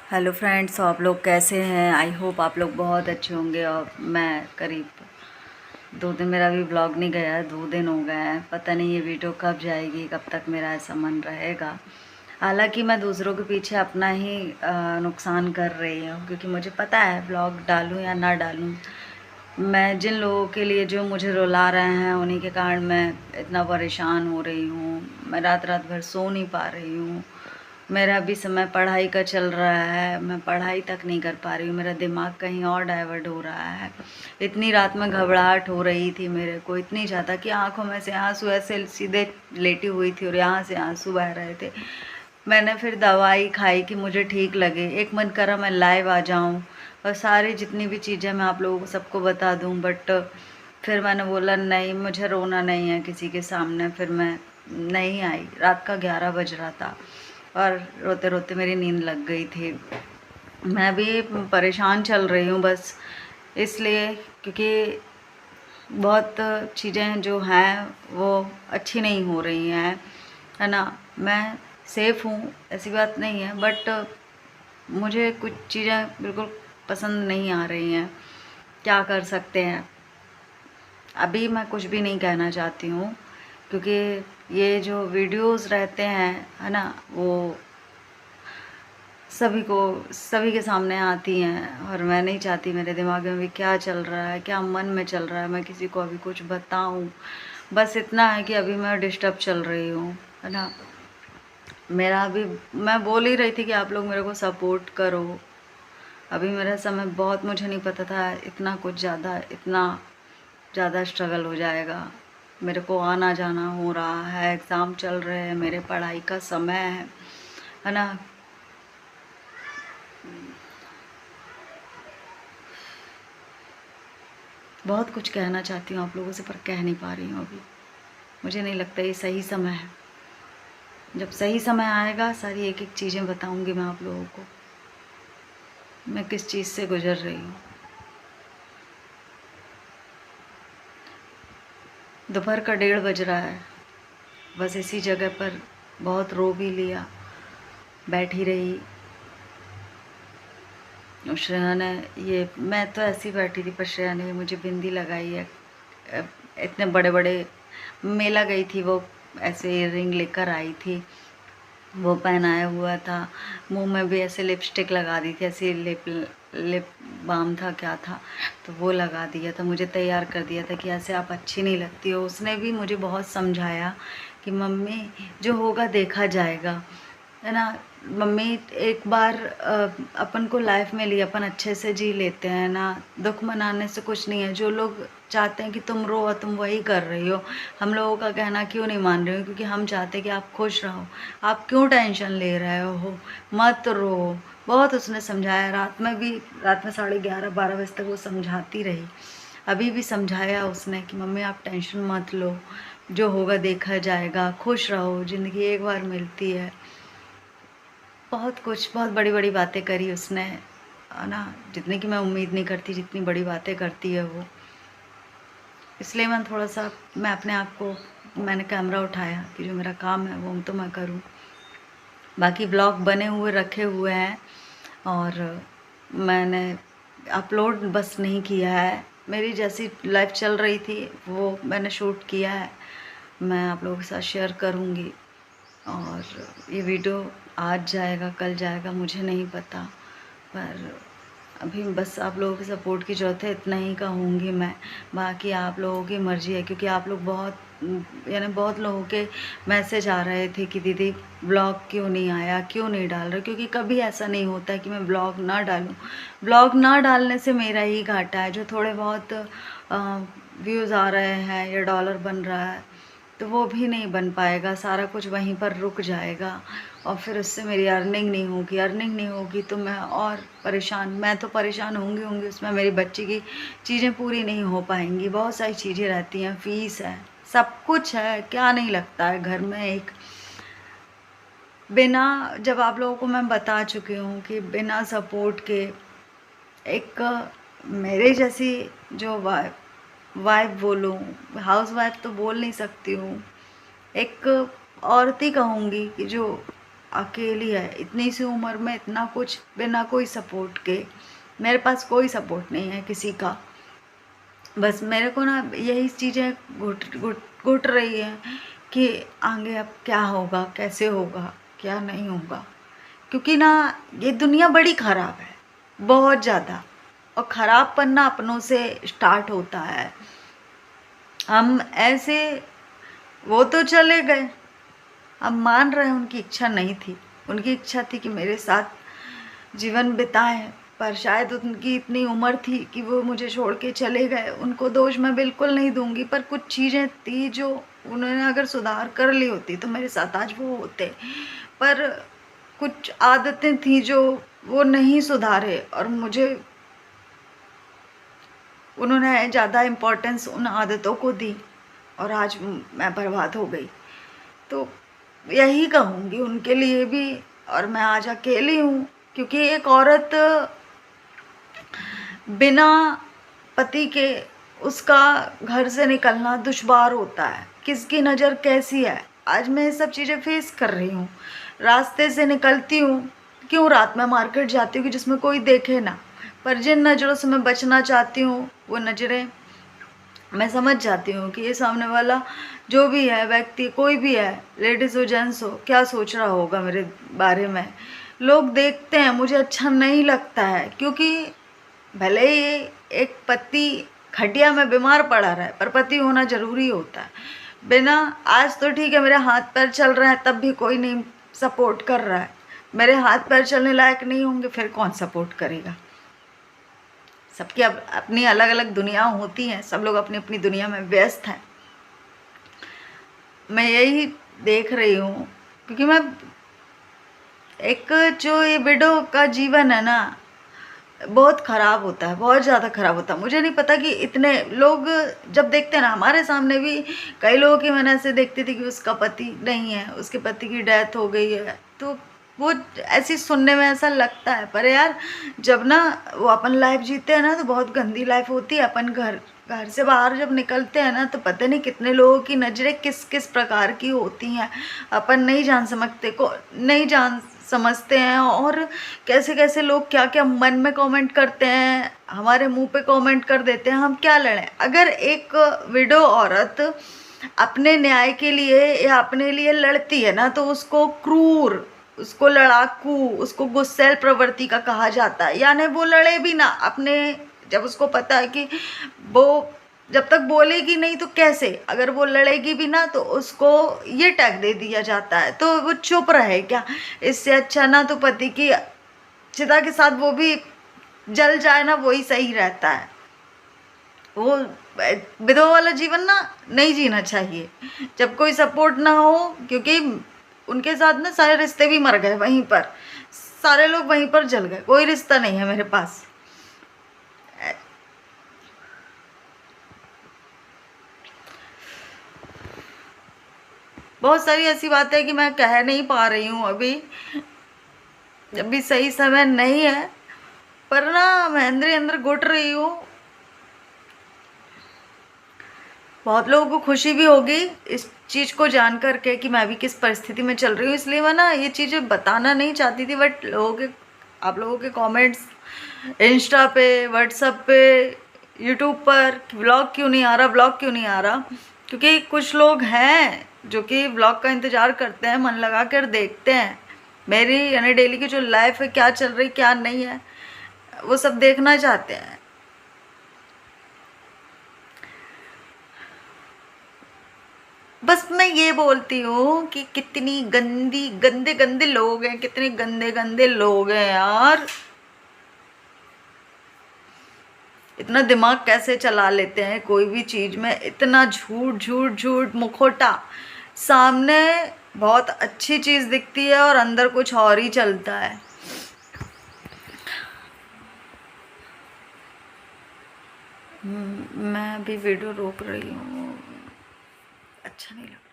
Hello friends, तो आप लोग कैसे हैं? आई होप आप लोग बहुत अच्छे होंगे। और मैं करीब 2 दिन, मेरा भी ब्लॉग नहीं गया है, 2 दिन हो गए हैं। पता नहीं ये वीडियो कब जाएगी, कब तक मेरा ऐसा मन रहेगा। हालांकि मैं दूसरों के पीछे अपना ही नुकसान कर रही हूँ, क्योंकि मुझे पता है ब्लॉग डालूँ या ना डालूँ, मैं जिन लोगों के लिए जो मुझे रुला रहे हैं उन्हीं के कारण मैं इतना परेशान हो रही हूँ। मैं रात रात भर सो नहीं पा रही हूँ। मेरा भी समय पढ़ाई का चल रहा है, मैं पढ़ाई तक नहीं कर पा रही हूँ। मेरा दिमाग कहीं और डाइवर्ट हो रहा है। इतनी रात में घबराहट हो रही थी मेरे को, इतनी ज़्यादा कि आंखों में से आंसू ऐसे सीधे लेटी हुई थी और यहाँ से आंसू बह रहे थे। मैंने फिर दवाई खाई कि मुझे ठीक लगे। एक मन करा मैं लाइव आ जाऊँ और सारी जितनी भी चीज़ें मैं आप लोगों को सबको बता दूँ, बट फिर मैंने बोला नहीं, मुझे रोना नहीं है किसी के सामने। फिर मैं नहीं आई। रात का 11 बज रहा था और रोते रोते मेरी नींद लग गई थी। मैं भी परेशान चल रही हूँ बस इसलिए, क्योंकि बहुत चीज़ें जो हैं वो अच्छी नहीं हो रही हैं, है ना। मैं सेफ़ हूँ, ऐसी बात नहीं है, बट मुझे कुछ चीज़ें बिल्कुल पसंद नहीं आ रही हैं। क्या कर सकते हैं? अभी मैं कुछ भी नहीं कहना चाहती हूँ, क्योंकि ये जो वीडियोस रहते हैं, है ना, वो सभी के सामने आती हैं और मैं नहीं चाहती मेरे दिमाग में भी क्या चल रहा है, क्या मन में चल रहा है, मैं किसी को अभी कुछ बताऊं। बस इतना है कि अभी मैं डिस्टर्ब चल रही हूँ, है ना। मेरा अभी, मैं बोल ही रही थी कि आप लोग मेरे को सपोर्ट करो। अभी मेरा समय बहुत, मुझे नहीं पता था इतना ज़्यादा स्ट्रगल हो जाएगा। मेरे को आना जाना हो रहा है, एग्ज़ाम चल रहे हैं, मेरे पढ़ाई का समय है ना। बहुत कुछ कहना चाहती हूँ आप लोगों से, पर कह नहीं पा रही हूँ अभी। मुझे नहीं लगता ये सही समय है। जब सही समय आएगा सारी एक एक चीज़ें बताऊँगी मैं आप लोगों को, मैं किस चीज़ से गुजर रही हूँ। दोपहर का 1:30 बज रहा है। बस इसी जगह पर बहुत रो भी लिया, बैठी रही। और श्रेया ने, ये मैं तो ऐसी बैठी थी, पर श्रेया ने मुझे बिंदी लगाई है। अ, इतने बड़े बड़े, मेला गई थी वो, ऐसे इयररिंग लेकर आई थी, वो पहनाया हुआ था। मुंह में भी ऐसे लिपस्टिक लगा दी थी, ऐसे लिप बाम था क्या था, तो वो लगा दिया था। मुझे तैयार कर दिया था कि ऐसे आप अच्छी नहीं लगती हो। उसने भी मुझे बहुत समझाया कि मम्मी जो होगा देखा जाएगा, है ना। मम्मी, एक बार अपन को लाइफ में लिए, अपन अच्छे से जी लेते हैं ना। दुख मनाने से कुछ नहीं है। जो लोग चाहते हैं कि तुम रो और तुम वही कर रही हो, हम लोगों का कहना क्यों नहीं मान रही हो? क्योंकि हम चाहते हैं कि आप खुश रहो। आप क्यों टेंशन ले रहे हो? मत रो। बहुत उसने समझाया। रात में भी, रात में 11:30 12 बजे तक वो समझाती रही। अभी भी समझाया उसने कि मम्मी आप टेंशन मत लो, जो होगा देखा जाएगा, खुश रहो, ज़िंदगी एक बार मिलती है। बहुत कुछ, बहुत बड़ी बड़ी बातें करी उसने, है ना। जितने की मैं उम्मीद नहीं करती, जितनी बड़ी बातें करती है वो। इसलिए मैं थोड़ा सा, मैं अपने आप को, मैंने कैमरा उठाया कि जो मेरा काम है वो तो मैं करूं। बाकी ब्लॉग बने हुए रखे हुए हैं और मैंने अपलोड बस नहीं किया है। मेरी जैसी लाइफ चल रही थी वो मैंने शूट किया है, मैं आप लोगों के साथ शेयर करूँगी। और ये वीडियो आज जाएगा कल जाएगा मुझे नहीं पता, पर अभी बस आप लोगों के सपोर्ट की ज़रूरत है, इतना ही कहूँगी मैं। बाकी आप लोगों की मर्ज़ी है, क्योंकि आप लोग बहुत, यानी बहुत लोगों के मैसेज आ रहे थे कि दीदी ब्लॉग क्यों नहीं आया, क्यों नहीं डाल रहे। क्योंकि कभी ऐसा नहीं होता है कि मैं ब्लॉग ना डालूँ। ब्लॉग ना डालने से मेरा ही घाटा है। जो थोड़े बहुत व्यूज़ आ रहे हैं या डॉलर बन रहा है, तो वो भी नहीं बन पाएगा। सारा कुछ वहीं पर रुक जाएगा और फिर उससे मेरी अर्निंग नहीं होगी। अर्निंग नहीं होगी तो मैं और परेशान, मैं तो परेशान होंगी उसमें मेरी बच्ची की चीज़ें पूरी नहीं हो पाएंगी। बहुत सारी चीज़ें रहती हैं, फ़ीस है, सब कुछ है। क्या नहीं लगता है घर में एक बिना, जब आप लोगों को मैं बता चुकी हूँ कि बिना सपोर्ट के एक मेरे जैसी जो वाइफ बोलूँ, हाउस वाइफ तो बोल नहीं सकती हूँ, एक औरत ही कहूँगी कि जो अकेली है इतनी सी उम्र में, इतना कुछ बिना कोई सपोर्ट के। मेरे पास कोई सपोर्ट नहीं है किसी का। बस मेरे को ना यही चीज़ें घुट रही है कि आगे अब क्या होगा, कैसे होगा, क्या नहीं होगा। क्योंकि ना ये दुनिया बड़ी ख़राब है, बहुत ज़्यादा। और ख़राबपन ना अपनों से स्टार्ट होता है। हम ऐसे, वो तो चले गए, हम मान रहे हैं उनकी इच्छा नहीं थी। उनकी इच्छा थी कि मेरे साथ जीवन बिताएं, पर शायद उनकी इतनी उम्र थी कि वो मुझे छोड़ के चले गए। उनको दोष मैं बिल्कुल नहीं दूंगी, पर कुछ चीज़ें थी जो उन्होंने अगर सुधार कर ली होती तो मेरे साथ आज वो होते। पर कुछ आदतें थी जो वो नहीं सुधारे, और मुझे उन्होंने ज़्यादा इम्पोर्टेंस उन आदतों को दी, और आज मैं बर्बाद हो गई। तो यही कहूँगी उनके लिए भी। और मैं आज अकेली हूँ, क्योंकि एक औरत बिना पति के उसका घर से निकलना दुश्वार होता है। किसकी नज़र कैसी है, आज मैं ये सब चीज़ें फेस कर रही हूँ। रास्ते से निकलती हूँ, क्यों रात में मार्केट जाती हूँ कि जिसमें कोई देखे ना, पर जिन नज़रों से मैं बचना चाहती हूँ वो नज़रें मैं समझ जाती हूँ कि ये सामने वाला जो भी है व्यक्ति, कोई भी है, लेडीज़ हो जेंट्स हो, क्या सोच रहा होगा मेरे बारे में। लोग देखते हैं, मुझे अच्छा नहीं लगता है, क्योंकि भले ही एक पति खटिया में बीमार पड़ा रहा है, पर पति होना ज़रूरी होता है। बिना, आज तो ठीक है मेरे हाथ पैर चल रहे हैं, तब भी कोई नहीं सपोर्ट कर रहा है। मेरे हाथ पैर चलने लायक नहीं होंगे, फिर कौन सपोर्ट करेगा। सबकी अपनी अलग अलग दुनिया होती हैं, सब लोग अपनी अपनी दुनिया में व्यस्त हैं। मैं यही देख रही हूँ, क्योंकि मैं एक जो ये विडो का जीवन है ना, बहुत ख़राब होता है, बहुत ज़्यादा ख़राब होता है। मुझे नहीं पता कि इतने लोग जब देखते हैं ना, हमारे सामने भी कई लोगों की मैंने ऐसे देखती थी कि उसका पति नहीं है, उसके पति की डेथ हो गई है, तो वो ऐसी सुनने में ऐसा लगता है। पर यार जब ना वो अपन लाइफ जीते हैं ना, तो बहुत गंदी लाइफ होती है। अपन घर से बाहर जब निकलते हैं ना, तो पता नहीं कितने लोगों की नज़रें किस किस प्रकार की होती हैं, अपन नहीं जान समझते हैं। और कैसे कैसे लोग क्या क्या मन में कमेंट करते हैं, हमारे मुंह पे कमेंट कर देते हैं। हम क्या लड़ें? अगर एक विडो औरत अपने न्याय के लिए या अपने लिए लड़ती है ना, तो उसको क्रूर, उसको लड़ाकू, उसको गुस्सैल प्रवृत्ति का कहा जाता है। यानी वो लड़े भी ना अपने, जब उसको पता है कि वो जब तक बोलेगी नहीं तो कैसे, अगर वो लड़ेगी भी ना तो उसको ये टैग दे दिया जाता है, तो वो चुप रहे क्या? इससे अच्छा ना तो पति की चिता के साथ वो भी जल जाए ना, वही सही रहता है। वो विधवा वाला जीवन ना नहीं जीना चाहिए, जब कोई सपोर्ट ना हो। क्योंकि उनके साथ ना सारे रिश्ते भी मर गए वहीं पर, सारे लोग वहीं पर जल गए, कोई रिश्ता नहीं है मेरे पास। बहुत सारी ऐसी बातें हैं कि मैं कह नहीं पा रही हूँ अभी सही समय नहीं है, पर ना मैं अंदर अंदर घुट रही हूँ। बहुत लोगों को खुशी भी होगी इस चीज़ को जान करके कि मैं भी किस परिस्थिति में चल रही हूँ, इसलिए मैं ना ये चीज़ें बताना नहीं चाहती थी। बट आप लोगों के कमेंट्स इंस्टा पे, व्हाट्सएप पे, यूट्यूब पर व्लॉग क्यों नहीं आ रहा, व्लॉग क्यों नहीं आ रहा, क्योंकि कुछ लोग हैं जो कि व्लॉग का इंतज़ार करते हैं, मन लगा कर देखते हैं मेरी यानी डेली की जो लाइफ है, क्या चल रही क्या नहीं है, वो सब देखना चाहते हैं। बस मैं ये बोलती हूँ कि कितनी गंदे गंदे लोग हैं, कितने गंदे गंदे लोग हैं यार। इतना दिमाग कैसे चला लेते हैं कोई भी चीज़ में, इतना झूठ झूठ झूठ मुखोटा। सामने बहुत अच्छी चीज़ दिखती है और अंदर कुछ और ही चलता है। मैं अभी वीडियो रोक रही हूँ, अच्छा नहीं लगा।